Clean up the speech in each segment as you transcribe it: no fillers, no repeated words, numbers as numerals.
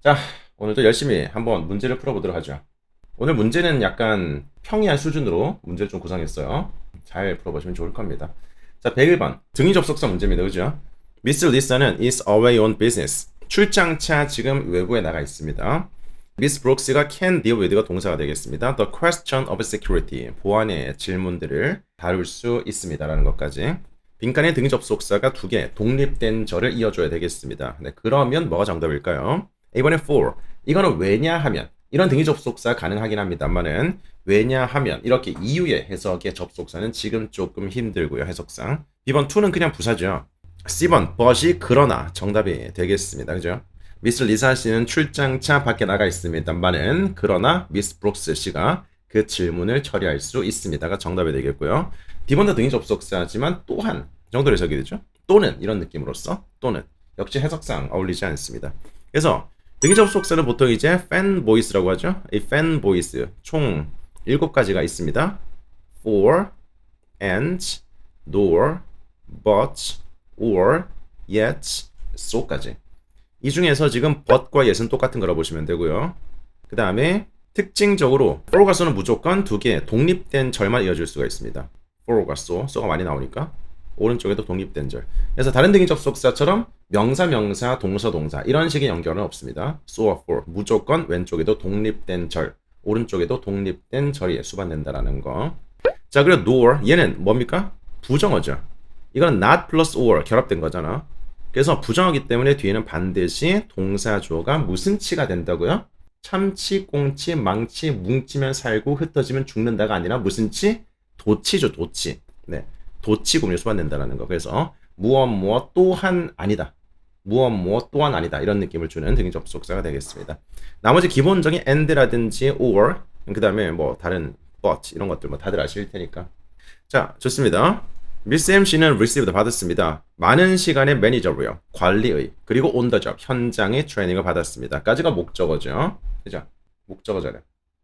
자, 오늘도 열심히 한번 문제를 풀어보도록 하죠. 오늘 문제는 약간 평이한 수준으로 문제를 좀 구성했어요. 잘 풀어보시면 좋을 겁니다. 자, 101번. 등위 접속사 문제입니다. 그죠? Miss Lisa는 is away on business. 출장차 지금 외부에 나가 있습니다. Miss Brooks가 can deal with가 동사가 되겠습니다. The question of security. 보안의 질문들을 다룰 수 있습니다. 라는 것까지. 빈칸에 등위 접속사가 두 개 독립된 절을 이어줘야 되겠습니다. 네, 그러면 뭐가 정답일까요? 이번에 for. 이거는 왜냐하면 이런 등위 접속사 가능하긴 합니다만은 왜냐하면 이렇게 이유의 해석의 접속사는 지금 조금 힘들고요. 해석상. B번 to는 그냥 부사죠. C번 but이 그러나 정답이 되겠습니다. 그죠? 미스 리사 씨는 출장차 밖에 나가 있습니다만은 그러나 미스 브룩스 씨가 그 질문을 처리할 수 있습니다가 정답이 되겠고요. D번도 등위 접속사지만 또한 정도로 해석이 되죠. 또는 이런 느낌으로써 또는 역시 해석상 어울리지 않습니다. 그래서 등위 접속사는 보통 이제 fan voice라고 하죠. 이 fan voice 총 7가지가 있습니다. for, and, nor, but, or, yet, so까지. 이 중에서 지금 but과 yet은 똑같은 거라 보시면 되고요. 그 다음에 특징적으로 for과 so는 무조건 두 개 독립된 절만 이어질 수가 있습니다. for과 so가 많이 나오니까 오른쪽에도 독립된 절. 그래서 다른 등위 접속사처럼 명사, 명사, 동사, 동사 이런 식의 연결은 없습니다. so와 for 무조건 왼쪽에도 독립된 절, 오른쪽에도 독립된 절이 수반된다라는 거. 자, 그리고 nor 얘는 뭡니까? 부정어죠. 이건 not plus or 결합된 거잖아. 그래서 부정어기 때문에 뒤에는 반드시 동사주어가 무슨 치가 된다고요? 참치, 꽁치, 망치, 뭉치면 살고 흩어지면 죽는다가 아니라 무슨 치? 도치죠, 도치. 네. 도치구문이 수반된다는 거. 그래서 무엇 또한 아니다. 무엇 또한 아니다. 이런 느낌을 주는 등위 접속사가 되겠습니다. 나머지 기본적인 and라든지 or 그 다음에 뭐 다른 but 이런 것들 뭐 다들 아실 테니까. 자, 좋습니다. 미스 MC는 received 받았습니다. 많은 시간의 매니저로요. 관리의 그리고 on the job 현장의 트레이닝을 받았습니다. 까지가 목적어죠. 그죠? 목적어잖아요.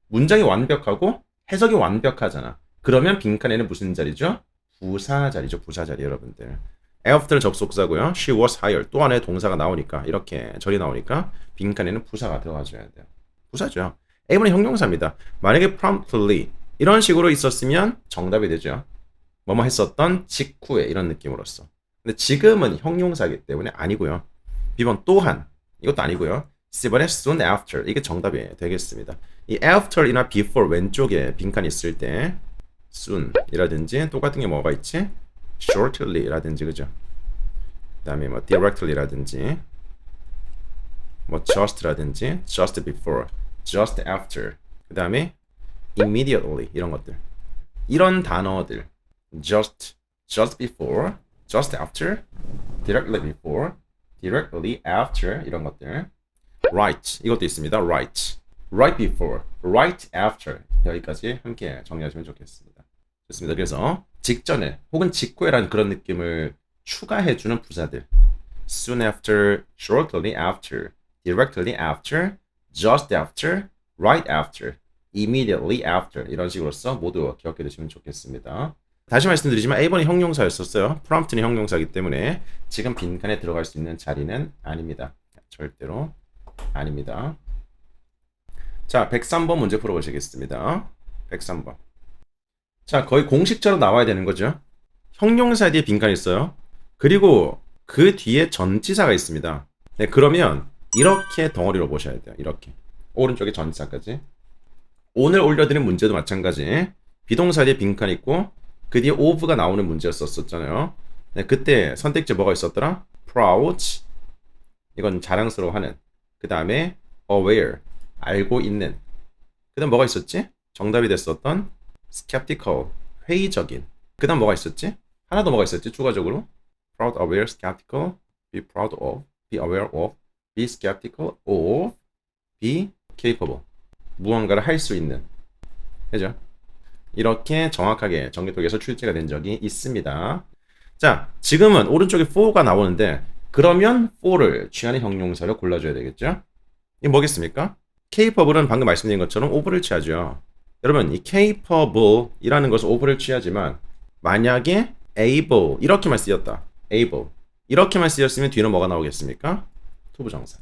문장이 완벽하고 해석이 완벽하잖아. 그러면 빈칸에는 무슨 자리죠? 부사 자리죠. 부사 자리 여러분들. after는 접속사고요. she was hired 또 하나의 동사가 나오니까 이렇게 절이 나오니까 빈칸에는 부사가 들어가줘야 돼요. 부사죠. A번은 형용사입니다. 만약에 promptly 이런 식으로 있었으면 정답이 되죠. 뭐뭐 했었던 직후에 이런 느낌으로써. 근데 지금은 형용사이기 때문에 아니고요. B번 또한 이것도 아니고요. C번에 soon after 이게 정답이 되겠습니다. 이 after이나 before 왼쪽에 빈칸이 있을 때 soon이라든지 똑같은 게 뭐가 있지? shortly라든지 그죠? 그다음에 뭐 directly라든지 뭐 just라든지 just before, just after 그다음에 immediately 이런 것들 이런 단어들 just before, just after, directly before, directly after 이런 것들 right 이것도 있습니다. right before, right after 여기까지 함께 정리하시면 좋겠습니다. 좋습니다. 그래서 직전에 혹은 직후에라는 그런 느낌을 추가해주는 부사들 soon after, shortly after, directly after, just after, right after, immediately after 이런 식으로서 모두 기억해 두시면 좋겠습니다. 다시 말씀드리지만 A번이 형용사였었어요. prompt는 형용사이기 때문에 지금 빈칸에 들어갈 수 있는 자리는 아닙니다. 절대로 아닙니다. 자, 103번 문제 풀어보시겠습니다. 103번. 자, 거의 공식처럼 나와야 되는 거죠. 형용사 뒤에 빈칸이 있어요. 그리고 그 뒤에 전치사가 있습니다. 네, 그러면 이렇게 덩어리로 보셔야 돼요. 이렇게. 오른쪽에 전치사까지. 오늘 올려드린 문제도 마찬가지. 비동사 뒤에 빈칸 있고 그 뒤에 of가 나오는 문제였었잖아요. 네, 그때 선택지 뭐가 있었더라? proud. 이건 자랑스러워하는. 그 다음에 aware. 알고 있는. 그 다음 뭐가 있었지? 정답이 됐었던 skeptical, 회의적인. 그 다음 뭐가 있었지? 하나 더 뭐가 있었지? 추가적으로 proud, aware, skeptical, be proud of, be aware of, be skeptical of, be capable. 무언가를 할 수 있는. 그죠? 이렇게 정확하게 정리톡에서 출제가 된 적이 있습니다. 자, 지금은 오른쪽에 for가 나오는데 그러면 for를 취하는 형용사를 골라줘야 되겠죠? 이게 뭐겠습니까? capable은 방금 말씀드린 것처럼 of를 취하죠. 여러분 이 capable 이라는 것은 of를 취하지만 만약에 able 이렇게만 쓰였다. able 이렇게만 쓰였으면 뒤는 뭐가 나오겠습니까? 투부정사.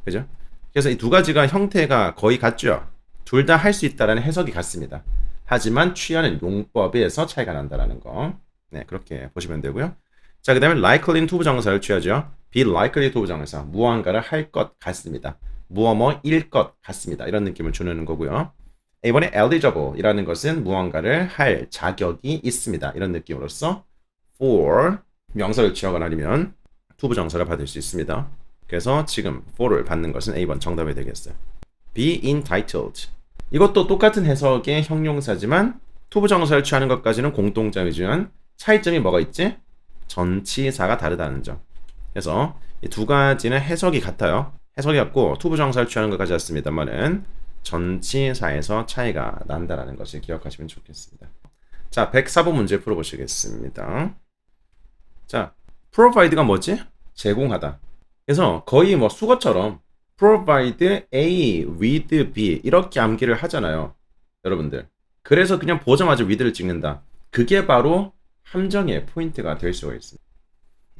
그죠? 그래서 이 두 가지가 형태가 거의 같죠. 둘 다 할 수 있다라는 해석이 같습니다. 하지만 취하는 용법에서 차이가 난다라는 거. 네, 그렇게 보시면 되고요. 자, 그 다음에 likely는 투부정사를 취하죠. be likely 투부정사. 무언가를 할 것 같습니다. 무엇뭐일 것 같습니다. 이런 느낌을 주는 거고요. 이번에 eligible 이라는 것은 무언가를 할 자격이 있습니다. 이런 느낌으로써 for 명사를 취하거나 아니면 투부정사를 받을 수 있습니다. 그래서 지금 for를 받는 것은 A번 정답이 되겠어요. be entitled. 이것도 똑같은 해석의 형용사지만 투부정사를 취하는 것까지는 공통점이지만 차이점이 뭐가 있지? 전치사가 다르다는 점. 그래서 이 두 가지는 해석이 같아요. 해석이 같고 투부정사를 취하는 것까지 같습니다만은 전치사에서 차이가 난다라는 것을 기억하시면 좋겠습니다. 자, 104번 문제 풀어보시겠습니다. 자, provide가 뭐지? 제공하다. 그래서 거의 뭐 수거처럼 provide A with B 이렇게 암기를 하잖아요. 여러분들. 그래서 그냥 보자마자 with를 찍는다. 그게 바로 함정의 포인트가 될 수가 있습니다.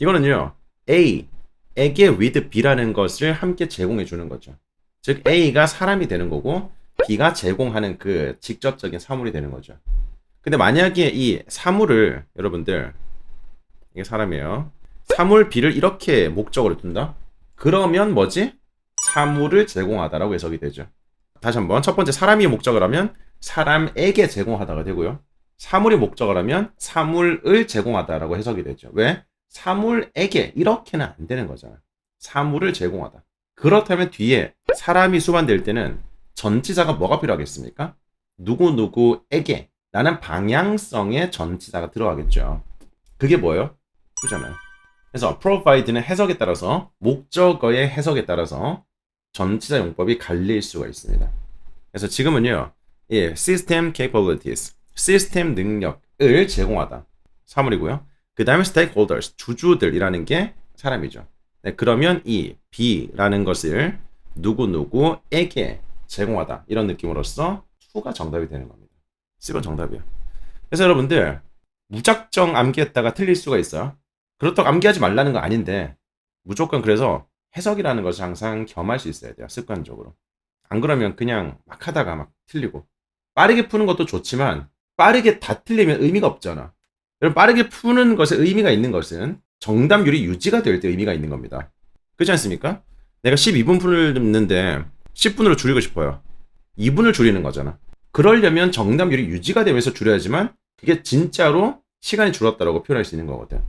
이거는요. A에게 with B라는 것을 함께 제공해 주는 거죠. 즉 A가 사람이 되는 거고 B가 제공하는 그 직접적인 사물이 되는 거죠. 근데 만약에 이 사물을 여러분들 이게 사람이에요. 사물 B를 이렇게 목적으로 둔다? 그러면 뭐지? 사물을 제공하다라고 해석이 되죠. 다시 한번 첫 번째 사람이 목적을 하면 사람에게 제공하다가 되고요. 사물이 목적을 하면 사물을 제공하다라고 해석이 되죠. 왜? 사물에게 이렇게는 안 되는 거잖아. 사물을 제공하다. 그렇다면 뒤에 사람이 수반될 때는 전치사가 뭐가 필요하겠습니까? 누구누구에게 라는 방향성의 전치사가 들어가겠죠. 그게 뭐예요? 그잖아요. 그래서 provide는 해석에 따라서 목적어의 해석에 따라서 전치사 용법이 갈릴 수가 있습니다. 그래서 지금은요. 예, system capabilities, 시스템 능력을 제공하다. 사물이고요. 그 다음에 stakeholders, 주주들이라는 게 사람이죠. 네, 그러면 이 B라는 것을 누구누구에게 제공하다. 이런 느낌으로써 to가 정답이 되는 겁니다. C번 정답이에요. 그래서 여러분들 무작정 암기했다가 틀릴 수가 있어요. 그렇다고 암기하지 말라는 거 아닌데 무조건 그래서 해석이라는 것을 항상 겸할 수 있어야 돼요. 습관적으로. 안 그러면 그냥 막 하다가 막 틀리고 빠르게 푸는 것도 좋지만 빠르게 다 틀리면 의미가 없잖아. 여러분 빠르게 푸는 것에 의미가 있는 것은 정답률이 유지가 될 때 의미가 있는 겁니다. 그렇지 않습니까? 내가 12분 풀는데 10분으로 줄이고 싶어요. 2분을 줄이는 거잖아. 그러려면 정답률이 유지가 되면서 줄여야지만 그게 진짜로 시간이 줄었다라고 표현할 수 있는 거거든.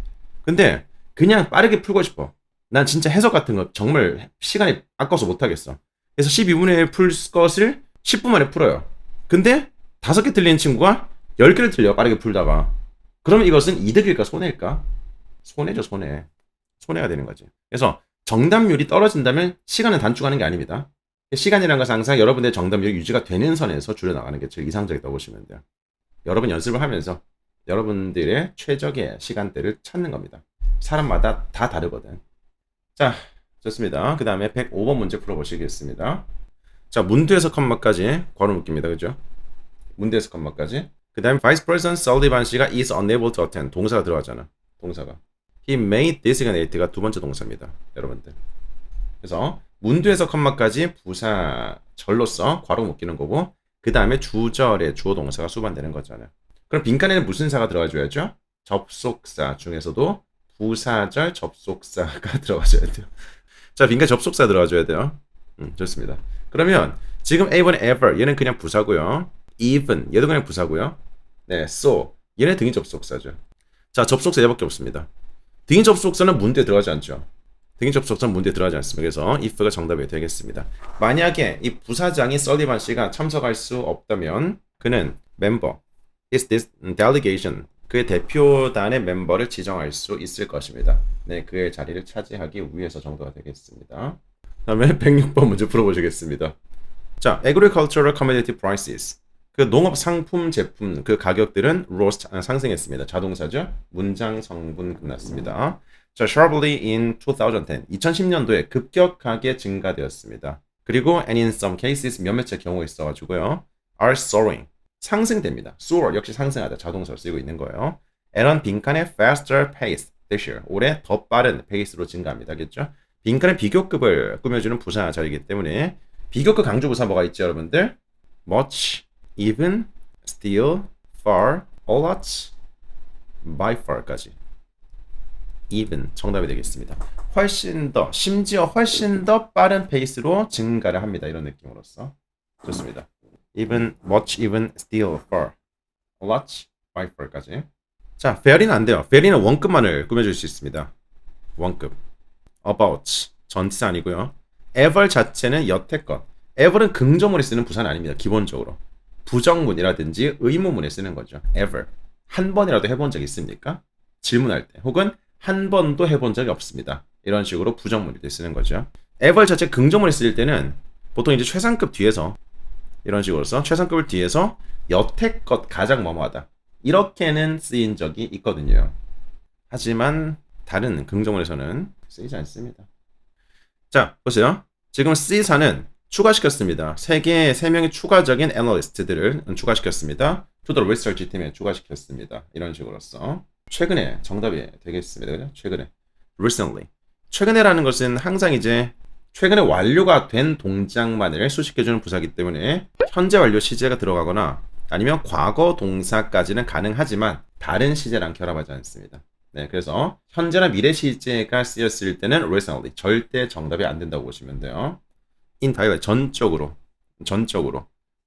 근데 그냥 빠르게 풀고 싶어. 난 진짜 해석 같은 거 정말 시간이 아까워서 못하겠어. 그래서 12분에 풀 것을 10분 만에 풀어요. 근데 5개 틀린 친구가 10개를 틀려 빠르게 풀다가. 그러면 이것은 이득일까 손해일까? 손해죠, 손해. 손해가 되는 거지. 그래서 정답률이 떨어진다면 시간은 단축하는 게 아닙니다. 시간이라는 것은 항상 여러분의 정답률이 유지가 되는 선에서 줄여나가는 게 제일 이상적이라고 보시면 돼요. 여러분 연습을 하면서 여러분들의 최적의 시간대를 찾는 겁니다. 사람마다 다 다르거든. 자, 좋습니다. 그 다음에 105번 문제 풀어보시겠습니다. 자, 문두에서 컴마까지 괄호 묶입니다. 그죠? 문두에서 컴마까지. 그 다음에 Vice President Sullivan 씨가 is unable to attend. 동사가 들어가잖아. 동사가. He made designate가 두 번째 동사입니다. 여러분들. 그래서 문두에서 컴마까지 부사절로서 괄호 묶이는 거고 그 다음에 주절에 주어 동사가 수반되는 거잖아요. 그럼 빈칸에는 무슨 사가 들어가줘야죠? 접속사 중에서도 부사절 접속사가 들어가줘야 돼요. 자, 빈칸 접속사 들어가줘야 돼요. 좋습니다. 그러면 지금 A번 ever 얘는 그냥 부사고요. even 얘도 그냥 부사고요. 네, so 얘는 등위 접속사죠. 자, 접속사 얘밖에 없습니다. 등위 접속사는 문두에 들어가지 않죠. 등위 접속사는 문두에 들어가지 않습니다. 그래서 if가 정답이 되겠습니다. 만약에 이 부사장이 설리반 씨가 참석할 수 없다면 그는 멤버 is this delegation 그의 대표단의 멤버를 지정할 수 있을 것입니다. 네, 그의 자리를 차지하기 위해서 정도가 되겠습니다. 다음에 106번 문제 풀어보시겠습니다. 자, agricultural commodity prices 그 농업 상품 제품 그 가격들은 rose 상승했습니다. 자동사죠. 문장 성분 끝났습니다. 자, sharply in 2010 2010년도에 급격하게 증가되었습니다. 그리고 and in some cases 몇몇의 경우가 있어가지고요. are soaring 상승됩니다. soar 역시 상승하다 자동사로 쓰이고 있는 거예요. and on 빈칸에 faster pace this year 올해 더 빠른 페이스로 증가합니다. 겠죠? 빈칸의 비교급을 꾸며주는 부사절이기 때문에 비교급 강조 부사 뭐가 있죠, 여러분들? much, even, still, far, a lot, by far까지. even 정답이 되겠습니다. 훨씬 더, 심지어 훨씬 더 빠른 페이스로 증가를 합니다. 이런 느낌으로써. 좋습니다. even, much, even, still, far, a lot, by far까지. 자, very는 안 돼요. very는 원급만을 꾸며줄 수 있습니다. 원급. about, 전치사 아니고요. ever 자체는 여태껏. ever는 긍정문에 쓰는 부사는 아닙니다. 기본적으로. 부정문이라든지 의문문에 쓰는 거죠. ever. 한 번이라도 해본 적 있습니까? 질문할 때. 혹은 한 번도 해본 적이 없습니다. 이런 식으로 부정문일 때 쓰는 거죠. ever 자체 긍정문에 쓸 때는 보통 이제 최상급 뒤에서 이런 식으로서 최상급을 뒤에서 여태껏 가장 뭐뭐하다. 이렇게는 쓰인 적이 있거든요. 하지만 다른 긍정문에서는 쓰이지 않습니다. 자, 보세요. 지금 C사는 추가시켰습니다. 3명의 추가적인 애널리스트들을 추가시켰습니다. To the research 팀에 추가시켰습니다. 이런 식으로서 최근에 정답이 되겠습니다. 그죠? 최근에. recently. 최근에라는 것은 항상 이제 최근에 완료가 된 동작만을 수식해주는 부사이기 때문에 현재 완료 시제가 들어가거나 아니면 과거 동사까지는 가능하지만 다른 시제랑 결합하지 않습니다. 네, 그래서 현재나 미래 시제가 쓰였을 때는 recently 절대 정답이 안 된다고 보시면 돼요. entirely 전적으로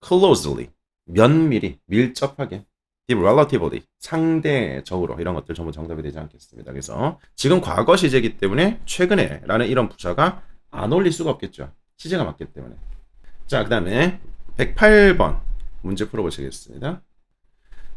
closely 면밀히 밀접하게 relatively 상대적으로 이런 것들 전부 정답이 되지 않겠습니다. 그래서 지금 과거 시제이기 때문에 최근에라는 이런 부사가 안 어울릴 수가 없겠죠. 시제가 맞기 때문에. 자, 그 다음에 108번 문제 풀어보시겠습니다.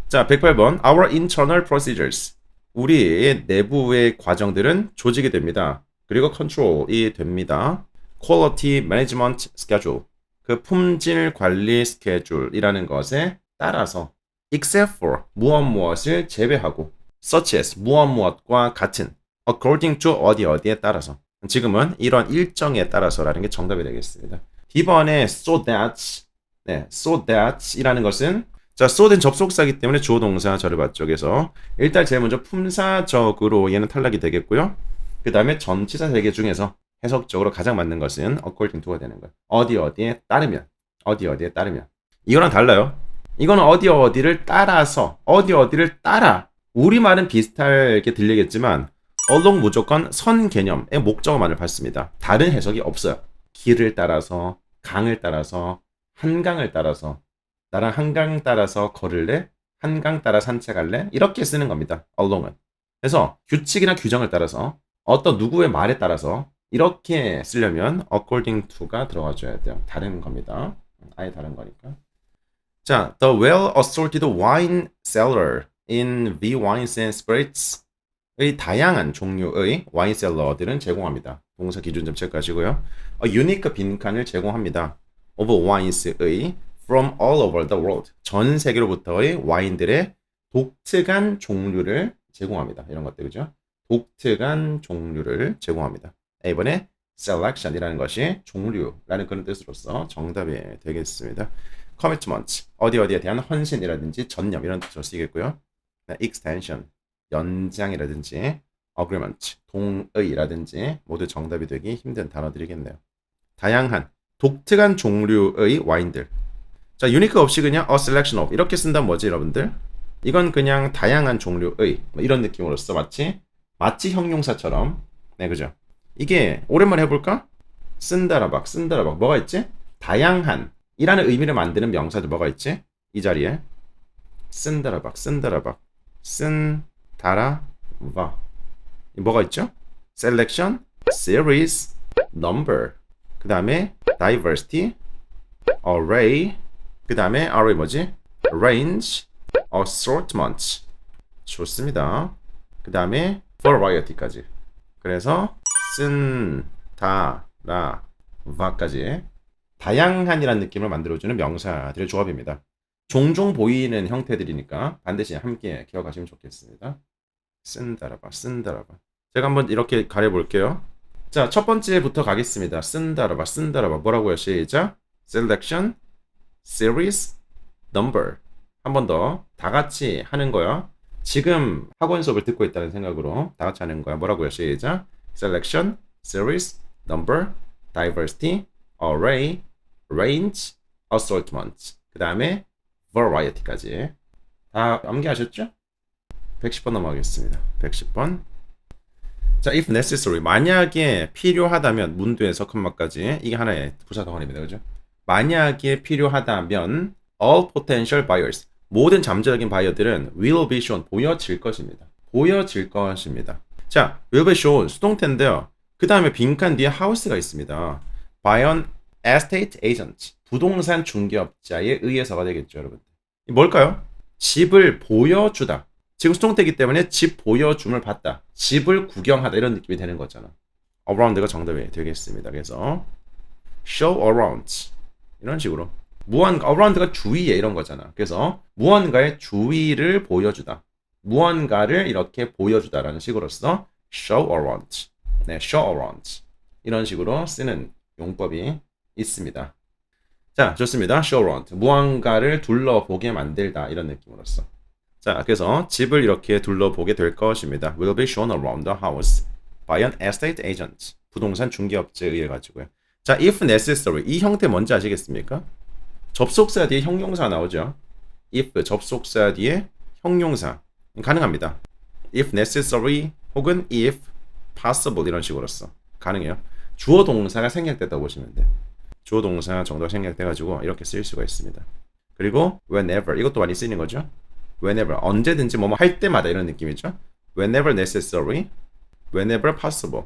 자, 108번 Our internal procedures 우리 내부의 과정들은 조직이 됩니다. 그리고 컨트롤이 됩니다. Quality Management Schedule 그 품질 관리 스케줄이라는 것에 따라서 except for 무엇을 제외하고 such as 무엇과 같은 according to 어디에 따라서 지금은 이런 일정에 따라서라는 게 정답이 되겠습니다. B번에 so that 네, so that 이라는 것은 자, so는 접속사이기 때문에 주어 동사 절을 받죠. 그래서 일단 제일 먼저 품사적으로 얘는 탈락이 되겠고요. 그 다음에 전치사 3개 중에서 해석적으로 가장 맞는 것은 according to가 되는 거예요. 어디에 따르면 이거랑 달라요. 이거는 어디를 따라서 어디를 따라 우리말은 비슷하게 들리겠지만 along 무조건 선 개념의 목적어만을 받습니다. 다른 해석이 없어요. 길을 따라서 강을 따라서 한강을 따라서 나랑 한강 따라서 걸을래? 한강 따라 산책할래? 이렇게 쓰는 겁니다. along은. 그래서 규칙이나 규정을 따라서 어떤 누구의 말에 따라서 이렇게 쓰려면 according to가 들어가줘야 돼요. 다른 겁니다. 아예 다른 거니까. 자, the well-assorted wine cellar in V Wines and Spirits의 다양한 종류의 와인 셀러들은 제공합니다. 동사 기준점 체크하시고요. 유니크 빈칸을 제공합니다. of wines의 from all over the world 전 세계로부터의 와인들의 독특한 종류를 제공합니다. 이런 것들 그죠? 독특한 종류를 제공합니다. 이번에 selection이라는 것이 종류라는 그런 뜻으로서 정답이 되겠습니다. commitment 어디에 대한 헌신이라든지 전념 이런 뜻으로 쓰이겠고요. extension 연장이라든지 agreement 동의라든지 모두 정답이 되기 힘든 단어들이겠네요. 다양한 독특한 종류의 와인들. 자, unique 없이 그냥 a selection of 이렇게 쓴다면 뭐지 여러분들? 이건 그냥 다양한 종류의 이런 느낌으로써 마치 형용사처럼 네 그죠? 이게 오랜만에 해볼까? 쓴다라박 뭐가 있지? 다양한 이라는 의미를 만드는 명사들 뭐가 있지? 이 자리에 쓴다라박 쓴다라박 뭐가 있죠? selection, series, number 그 다음에 diversity, array 그 다음에 array 뭐지? range, assortment 좋습니다. 그 다음에 variety까지 그래서 쓴다라박까지 다양한이라는 느낌을 만들어주는 명사들의 조합입니다. 종종 보이는 형태들이니까 반드시 함께 기억하시면 좋겠습니다. 쓴다라박 제가 한번 이렇게 가려볼게요. 자, 첫 번째부터 가겠습니다. 쓴다라박 뭐라고요? 시작. selection, series, number 한 번 더 다 같이 하는 거야. 지금 학원 수업을 듣고 있다는 생각으로 다 같이 하는 거야. 뭐라고요? 시작. selection, series, number, diversity, array, range, assortment. 그 다음에 variety까지. 다 암기하셨죠? 110번 넘어가겠습니다. 110번. 자, if necessary. 만약에 필요하다면 문두에서 컴마까지. 이게 하나의 부사 덩어리입니다. 그죠? 만약에 필요하다면 all potential buyers. 모든 잠재적인 바이어들은 will be shown. 보여질 것입니다. 보여질 것입니다. 자, will be shown. 수동태인데요. 그 다음에 빈칸 뒤에 house가 있습니다. by an estate agent. 부동산 중개업자에 의해서가 되겠죠, 여러분. 뭘까요? 집을 보여주다. 지금 수동태이기 때문에 집 보여줌을 받다. 집을 구경하다. 이런 느낌이 되는 거잖아. around가 정답이 되겠습니다. 그래서 show around. 이런 식으로. 무언가, around가 주위에 이런 거잖아. 그래서 무언가의 주위를 보여주다. 무언가를 이렇게 보여주다라는 식으로서 show around. 네, show around. 이런 식으로 쓰는 용법이 있습니다. 자, 좋습니다. show around. 무언가를 둘러보게 만들다. 이런 느낌으로서. 자, 그래서 집을 이렇게 둘러보게 될 것입니다. will be shown around the house by an estate agent. 부동산 중개업체에 의해 가지고요. 자, if necessary. 이 형태 뭔지 아시겠습니까? 접속사 뒤에 형용사 나오죠. if 접속사 뒤에 형용사 가능합니다. if necessary 혹은 if possible 이런 식으로서 가능해요. 주어 동사가 생략됐다고 보시면 돼요. 주어 동사 정도가 생략돼 가지고 이렇게 쓰일 수가 있습니다. 그리고 whenever 이것도 많이 쓰이는 거죠. whenever 언제든지 뭐뭐 할 때마다 이런 느낌이죠. whenever necessary, whenever possible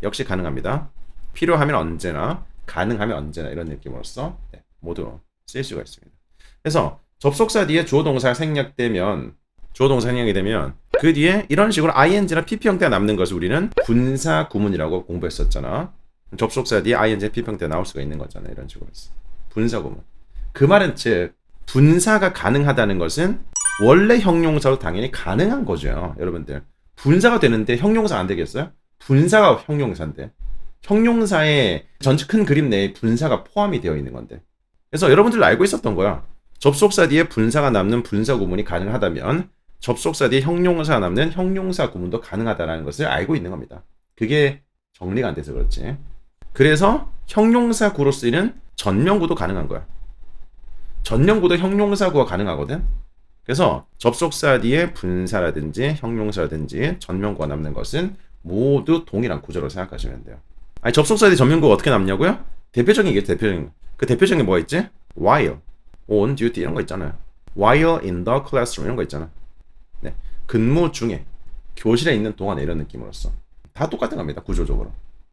역시 가능합니다. 필요하면 언제나, 가능하면 언제나 이런 느낌으로서 네, 모두 쓰일 수가 있습니다. 그래서 접속사 뒤에 주어 동사가 생략되면 그 뒤에 이런 식으로 ing나 pp 형태가 남는 것을 우리는 분사 구문이라고 공부했었잖아. 접속사 뒤에 ing, pp 형태가 나올 수가 있는 거잖아. 이런 식으로 했어. 분사 구문. 그 말은 즉 분사가 가능하다는 것은 원래 형용사로 당연히 가능한 거죠. 여러분들. 분사가 되는데 형용사 안 되겠어요? 분사가 형용사인데. 형용사의 전체 큰 그림 내에 분사가 포함이 되어 있는 건데. 그래서 여러분들 알고 있었던 거야. 접속사 뒤에 분사가 남는 분사 구문이 가능하다면 접속사 뒤에 형용사가 남는 형용사 구문도 가능하다는 것을 알고 있는 겁니다. 그게 정리가 안 돼서 그렇지. 그래서 형용사 구로 쓰이는 전명구도 가능한 거야. 전명구도 형용사 구가 가능하거든. 그래서 접속사 뒤에 분사라든지 형용사라든지 전명구가 남는 것은 모두 동일한 구조로 생각하시면 돼요. 아니 접속사 뒤에 전명구가 어떻게 남냐고요? 대표적인 게 그 대표적인 게 뭐가 있지? while, on duty 이런 거 있잖아요. while in the classroom 이런 거 있잖아. 네, 근무 중에 교실에 있는 동안에 이런 느낌으로써 다 똑같은 겁니다. 구조적으로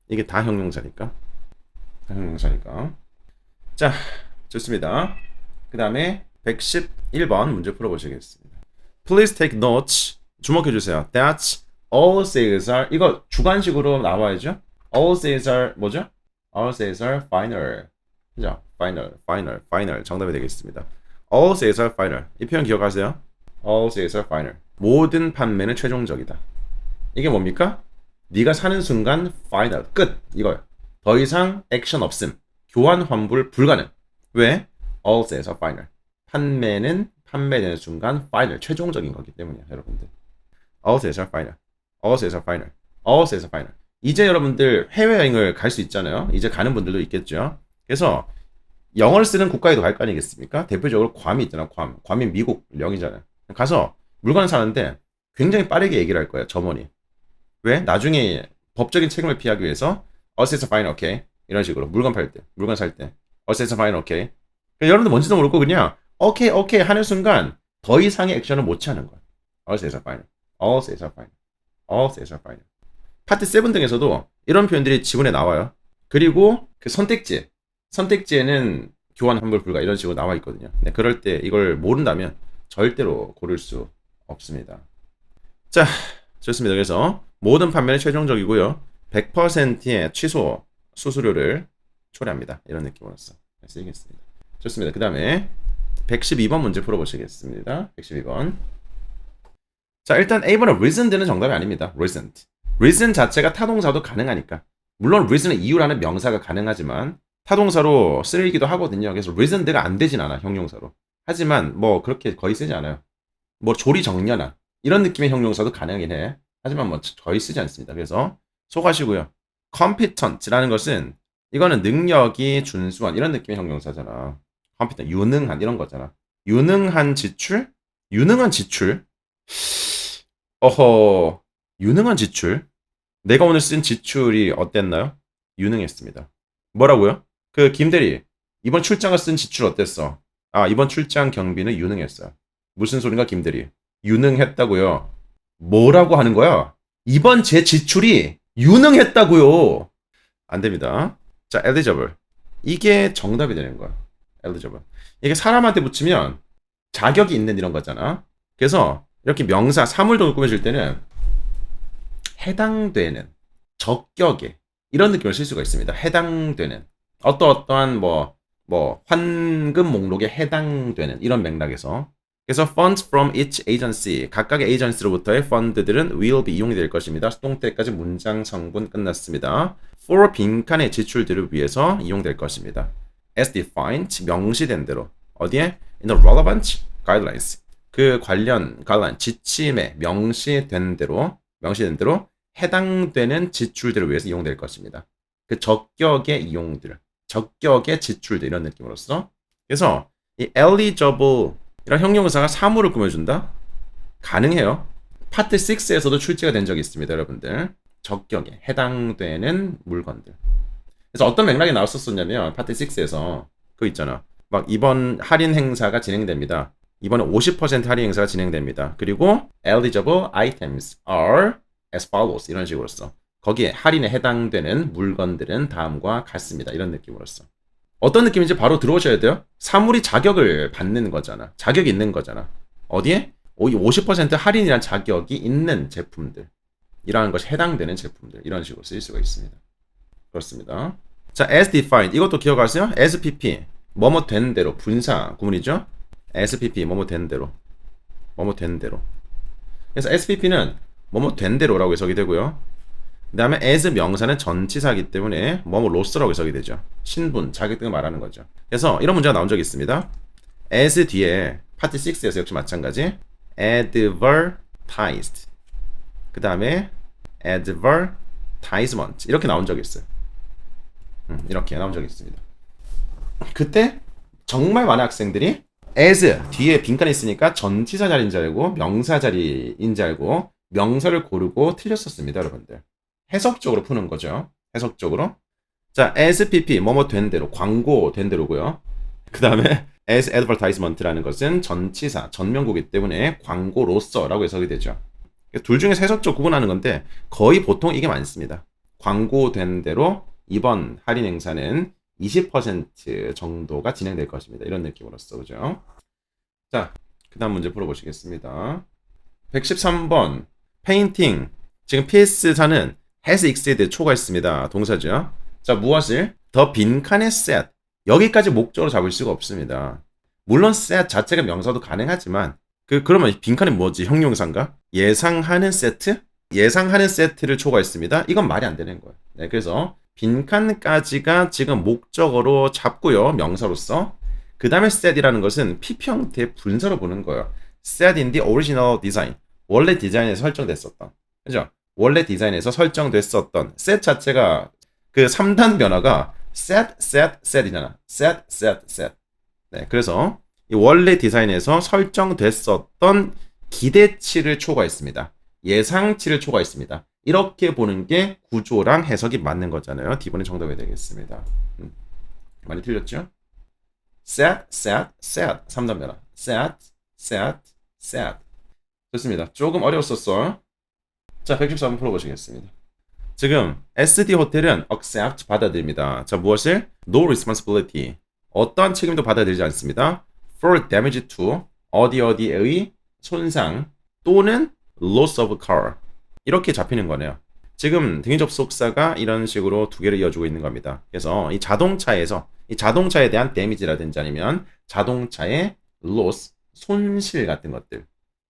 이게 다 형용사니까. 자, 좋습니다. 그 다음에 111번 문제 풀어보시겠습니다. Please take notes. 주목해주세요. That all sales are 이거 주관식으로 나와야죠. All sales are 뭐죠? All sales are final. 그죠? final 정답이 되겠습니다. All sales are final. 이 표현 기억하세요? All sales are final. 모든 판매는 최종적이다. 이게 뭡니까? 네가 사는 순간 final 끝 이거요. 더 이상 액션 없음. 교환 환불 불가능. 왜? All sales are final. 판매는 판매되는 순간 final 최종적인 거기 때문이야, 여러분들. All sales are final. All sales are final. All sales are final. 이제 여러분들 해외여행을 갈 수 있잖아요. 이제 가는 분들도 있겠죠. 그래서 영어를 쓰는 국가에도 갈 거 아니겠습니까? 대표적으로 괌이 있잖아. 괌이 미국 영이잖아요. 가서 물건을 사는데 굉장히 빠르게 얘기를 할 거예요. 점원이. 왜? 나중에 법적인 책임을 피하기 위해서 All sales are final, okay. 이런 식으로 물건 살 때 All sales are final, okay. 여러분들 뭔지도 모르고 그냥 오케이 하는 순간 더 이상의 액션을 못 취하는 거야. All sales are final. All sales are final. All sales are final. 파트 7 등에서도 이런 표현들이 지문에 나와요. 그리고 그 선택지에는 교환 환불 불가 이런 식으로 나와 있거든요. 네, 그럴 때 이걸 모른다면 절대로 고를 수 없습니다. 자, 좋습니다. 그래서 모든 판매는 최종적이고요. 100%의 취소 수수료를 초래합니다. 이런 느낌으로서 쓰이겠습니다. 좋습니다. 그 다음에 112번 문제 풀어보시겠습니다. 112번. 자, 일단 A번은 reasoned는 정답이 아닙니다. reason 자체가 타동사도 가능하니까. 물론 reason은 이유라는 명사가 가능하지만 타동사로 쓰이기도 하거든요. 그래서 reasoned가 안 되진 않아, 형용사로. 하지만 뭐 그렇게 거의 쓰지 않아요. 뭐 조리정연한 이런 느낌의 형용사도 가능하긴 해. 하지만 뭐 거의 쓰지 않습니다. 그래서 속하시고요. competent라는 것은 이거는 능력이 준수한 이런 느낌의 형용사잖아. competent, 유능한 이런 거잖아. 유능한 지출? 유능한 지출? 어허, 유능한 지출? 내가 오늘 쓴 지출이 어땠나요? 유능했습니다. 뭐라고요? 그 김대리, 이번 출장을 쓴 지출 어땠어? 아, 이번 출장 경비는 유능했어요. 무슨 소린가 김대리? 유능했다고요. 뭐라고 하는 거야? 이번 제 지출이 유능했다고요. 안 됩니다. 자, eligible. 이게 정답이 되는 거야. eligible. 이게 사람한테 붙이면 자격이 있는 이런 거잖아. 그래서 이렇게 명사, 사물동을 꾸며줄 때는 해당되는, 적격에 이런 느낌을 쓸 수가 있습니다. 해당되는 어떠한 환금 목록에 해당되는 이런 맥락에서 그래서 funds from each agency 각각의 에이전시로부터의 펀드들은 will be 이용이 될 것입니다. 수동태까지 문장 성분 끝났습니다. for 빈칸의 지출들을 위해서 이용될 것입니다. as defined 명시된 대로 어디에? in the relevant guidelines 그 관련 guideline 지침에 명시된 대로 해당되는 지출들을 위해서 이용될 것입니다. 그 적격의 이용들, 적격의 지출들 이런 느낌으로써 그래서 이 eligible 이런 형용사가 사물을 꾸며준다? 가능해요. 파트 6에서도 출제가 된 적이 있습니다, 여러분들. 적격에 해당되는 물건들. 그래서 어떤 맥락이 나왔었냐면 파트 6에서 그거 있잖아. 막 이번 할인 행사가 진행됩니다. 이번에 50% 할인 행사가 진행됩니다. 그리고 eligible items are as follows 이런 식으로써 거기에 할인에 해당되는 물건들은 다음과 같습니다. 이런 느낌으로써 어떤 느낌인지 바로 들어오셔야 돼요. 사물이 자격을 받는 거잖아. 자격이 있는 거잖아. 어디에? 50% 할인이란 자격이 있는 제품들 이라는 것이 해당되는 제품들 이런 식으로 쓰일 수가 있습니다. 그렇습니다. 자, as defined 이것도 기억하세요. SPP 뭐뭐 된 대로 분사 구문이죠. SPP 뭐뭐 된 대로 그래서 SPP는 뭐뭐 된 대로라고 해석이 되고요. 그 다음에 as 명사는 전치사이기 때문에 뭐뭐로서라고 해석이 되죠. 신분, 자격 등을 말하는 거죠. 그래서 이런 문제가 나온 적이 있습니다. as 뒤에 파트 6에서 역시 마찬가지 advertised 그 다음에 advertisement 이렇게 나온 적이 있어요. 이렇게 나온 적이 있습니다. 그때 정말 많은 학생들이 as 뒤에 빈칸이 있으니까 전치사 자리인 줄 알고 명사 자리인 줄 알고 명사를 고르고 틀렸었습니다, 여러분들. 해석적으로 푸는 거죠. 해석적으로. 자, SPP 뭐뭐 된 대로 광고 된 대로고요. 그 다음에 as advertisement라는 것은 전치사 전명구이기 때문에 광고로서라고 해석이 되죠. 둘 중에서 해석적 구분하는 건데 거의 보통 이게 많습니다. 광고 된 대로 이번 할인 행사는 20% 정도가 진행될 것입니다. 이런 느낌으로써 그죠? 자, 그 다음 문제 풀어보시겠습니다. 113번 페인팅 지금 PS4는 has exceeded 초과했습니다. 동사죠. 자, 무엇을? 더 빈칸의 set 여기까지 목적으로 잡을 수가 없습니다. 물론 set 자체가 명사도 가능하지만 그러면 빈칸이 뭐지? 형용사인가? 예상하는 세트? 예상하는 세트를 초과했습니다. 이건 말이 안 되는 거예요. 네, 그래서 빈칸까지가 지금 목적어로 잡고요. 명사로서. 그 다음에 set이라는 것은 PP 형태의 분사로 보는 거예요. set in the original design. 원래 디자인에서 설정됐었던. 그죠? 원래 디자인에서 설정됐었던 set 자체가 그 3단 변화가 set이잖아. set. 네, 그래서 이 원래 디자인에서 설정됐었던 기대치를 초과했습니다. 예상치를 초과했습니다. 이렇게 보는 게 구조랑 해석이 맞는 거잖아요. D번이 정답이 되겠습니다. 많이 틀렸죠? set. 3단 변화. set. 좋습니다. 조금 어려웠었어. 자, 114번 풀어보시겠습니다. 지금 SD 호텔은 accept 받아들입니다. 자, 무엇을? No responsibility. 어떠한 책임도 받아들이지 않습니다. For damage to 어디의 손상 또는 loss of car 이렇게 잡히는 거네요. 지금 등위 접속사가 이런 식으로 두 개를 이어주고 있는 겁니다. 그래서 이 자동차에 대한 damage라든지 아니면 자동차의 loss 손실 같은 것들에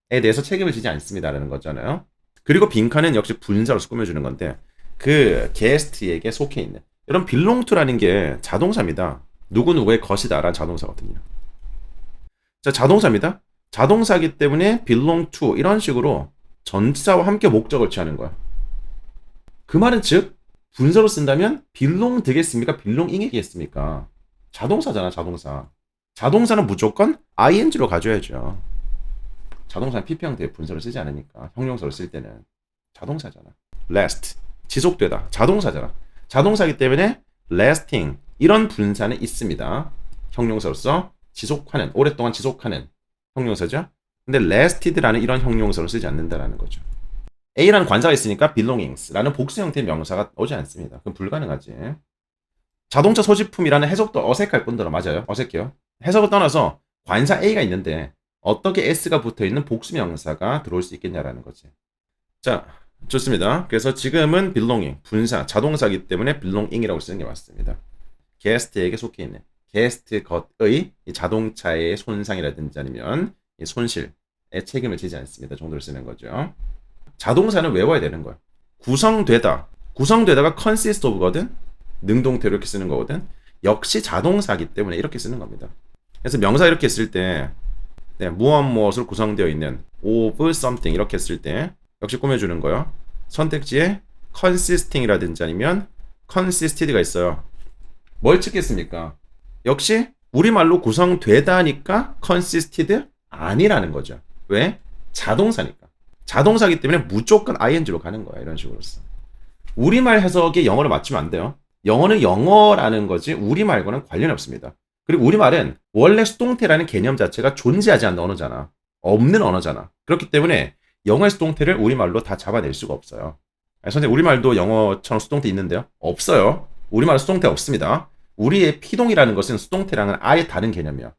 대해서 책임을 지지 않습니다라는 거잖아요. 그리고 빈칸은 역시 분사로서 꾸며주는 건데 그 게스트에게 속해 있는 이런 belong to라는 게 자동사입니다. 누구누구의 것이다라는 자동사거든요. 자, 자동사입니다. 자동사이기 때문에 belong to 이런 식으로 전치사와 함께 목적을 취하는 거야. 그 말은 즉 분사로 쓴다면 belong 되겠습니까? belonging이겠습니까? 자동사잖아, 자동사. 자동사는 무조건 ing로 가져야죠. 자동사는 pp형태 분사를 쓰지 않으니까 형용사를 쓸 때는 자동사잖아. last 지속되다 자동사잖아. 자동사이기 때문에 lasting 이런 분사는 있습니다. 형용사로서 지속하는 오랫동안 지속하는 형용사죠. 근데 lasted라는 이런 형용사를 쓰지 않는다라는 거죠. A라는 관사가 있으니까 belongings라는 복수 형태의 명사가 오지 않습니다. 그럼 불가능하지. 자동차 소지품이라는 해석도 어색할 뿐더러 맞아요. 어색해요. 해석을 떠나서 관사 A가 있는데 어떻게 S가 붙어있는 복수 명사가 들어올 수 있겠냐라는 거지. 자, 좋습니다. 그래서 지금은 belonging, 분사, 자동사이기 때문에 belonging이라고 쓰는 게 맞습니다. 게스트에게 속해 있는 게스트 것의 이 자동차의 손상이라든지 아니면 이 손실에 책임을 지지 않습니다. 정도를 쓰는 거죠. 자동사는 외워야 되는 거야. 구성되다. 구성되다가 consist of거든. 능동태로 이렇게 쓰는 거거든. 역시 자동사이기 때문에 이렇게 쓰는 겁니다. 그래서 명사 이렇게 쓸 때 무엇 무엇으로 구성되어 있는 of something 이렇게 쓸 때 역시 꾸며주는 거예요. 선택지에 consisting이라든지 아니면 consisted가 있어요. 뭘 찍겠습니까? 역시 우리말로 구성되다니까 consisted 아니라는 거죠. 왜? 자동사니까. 자동사기 때문에 무조건 ing로 가는 거야. 이런 식으로서. 우리말 해석에 영어를 맞추면 안 돼요. 영어는 영어라는 거지 우리말과는 관련이 없습니다. 그리고 우리말은 원래 수동태라는 개념 자체가 존재하지 않는 언어잖아. 없는 언어잖아. 그렇기 때문에 영어의 수동태를 우리말로 다 잡아낼 수가 없어요. 선생님 우리말도 영어처럼 수동태 있는데요? 없어요. 우리말은 수동태 없습니다. 우리의 피동이라는 것은 수동태랑은 아예 다른 개념이야.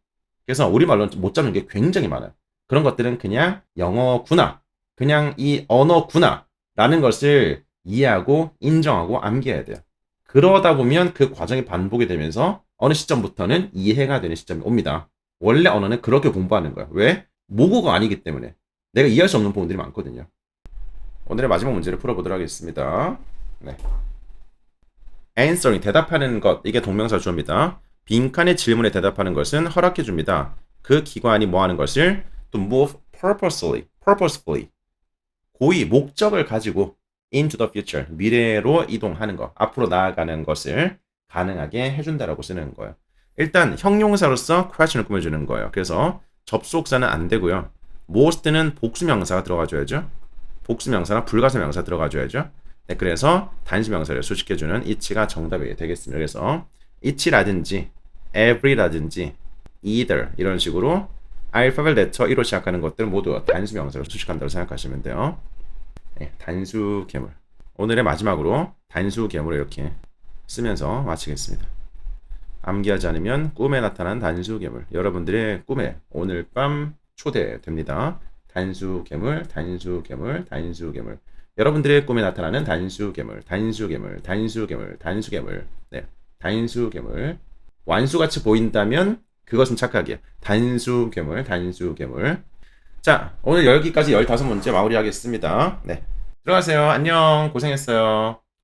그래서 우리말로는 못 잡는 게 굉장히 많아요. 그런 것들은 그냥 영어구나. 그냥 이 언어구나. 라는 것을 이해하고 인정하고 암기해야 돼요. 그러다 보면 그 과정이 반복이 되면서 어느 시점부터는 이해가 되는 시점이 옵니다. 원래 언어는 그렇게 공부하는 거야. 왜? 모국어가 아니기 때문에. 내가 이해할 수 없는 부분들이 많거든요. 오늘의 마지막 문제를 풀어보도록 하겠습니다. 네. answering, 대답하는 것. 이게 동명사 주어입니다. 빈칸의 질문에 대답하는 것은 허락해 줍니다. 그 기관이 뭐 하는 것을 to move purposefully. 고의, 목적을 가지고 into the future, 미래로 이동하는 것, 앞으로 나아가는 것을 가능하게 해준다라고 쓰는 거예요. 일단 형용사로서 question을 꾸며주는 거예요. 그래서 접속사는 안 되고요. most는 복수명사가 들어가줘야죠. 복수명사나 불가사명사 들어가줘야죠. 네, 그래서 단수명사를 수식해주는 it가 정답이 되겠습니다. 그래서 it라든지 every라든지 either 이런 식으로 알파벳 레터 1로 시작하는 것들 모두 단수명사로 수식한다고 생각하시면 돼요. 네, 단수 괴물. 오늘의 마지막으로 단수 괴물을 이렇게 쓰면서 마치겠습니다. 암기하지 않으면 꿈에 나타난 단수 괴물. 여러분들의 꿈에 오늘 밤 초대됩니다. 단수 괴물, 단수 괴물, 단수 괴물. 여러분들의 꿈에 나타나는 단수 괴물, 단수 괴물, 단수 괴물, 단수 괴물. 네, 단수 괴물. 완수같이 보인다면 그것은 착각이야. 단수 괴물, 단수 괴물. 자, 오늘 여기까지 15문제 마무리하겠습니다. 네. 들어가세요. 안녕. 고생했어요.